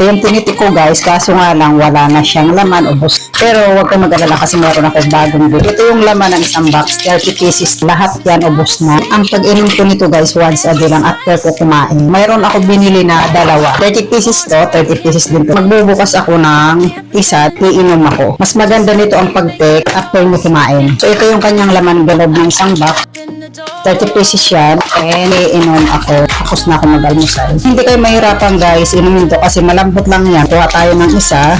Ito yung tinitik ko guys, kaso nga lang wala na siyang laman, ubos. Pero huwag kang mag-alala kasi meron ako bagong bit. Ito yung laman ng isang box, 30 pieces. Lahat yan ubos na. Ang pag-inom ko nito guys, once a day lang after ko kumain. Mayroon ako binili na dalawa. 30 pieces to, 30 pieces din to. Magbubukas ako ng isa, iinom ako. Mas maganda nito ang pag-take after mo kumain. So ito yung kanyang laman loob ng isang box. 30 pieces yan, and iinom ako. Tapos na ako mag-almusal. Hindi kayo mahirapan guys, inumin to kasi malambot lang yan. Kuha tayo ng isa.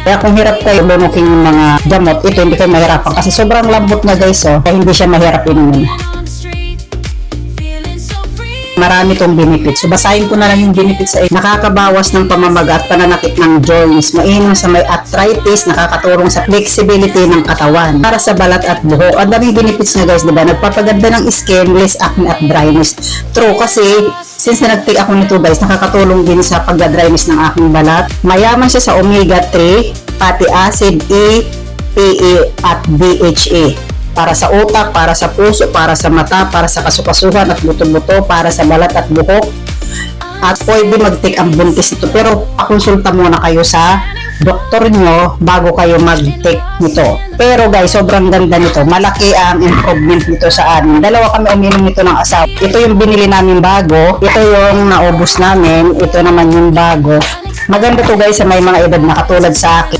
Kaya kung hirap kayo lunukin yung mga gamot, ito hindi kayo mahirapan kasi sobrang lambot na guys, oh. Kaya hindi siya mahirap inumin. Marami tong benefits. So basahin ko na lang yung benefits sa nakakabawas ng pamamaga at pananakit ng joints, mainam sa may arthritis, nakakatulong sa flexibility ng katawan, para sa balat at buhok. Ang daming benefits na guys, diba? Nagpapaganda ng skin, less acne at dryness. True, kasi since na nag-take ako nito guys, nakakatulong din sa pagda-dryness ng aking balat. Mayaman siya sa omega-3, fatty acid, E, PE at DHA. Para sa utak, para sa puso, para sa mata, para sa kasukasuhan at buto-buto, para sa balat at buhok. At pwede mag-take ang buntis nito. Pero pakonsulta muna kayo sa doktor nyo bago kayo mag-take nito. Pero guys, sobrang ganda nito. Malaki ang improvement nito sa amin. Dalawa kami uminom nito ng asawa. Ito yung binili namin bago. Ito yung naubos namin. Ito naman yung bago. Maganda to guys sa may mga edad na katulad sa akin.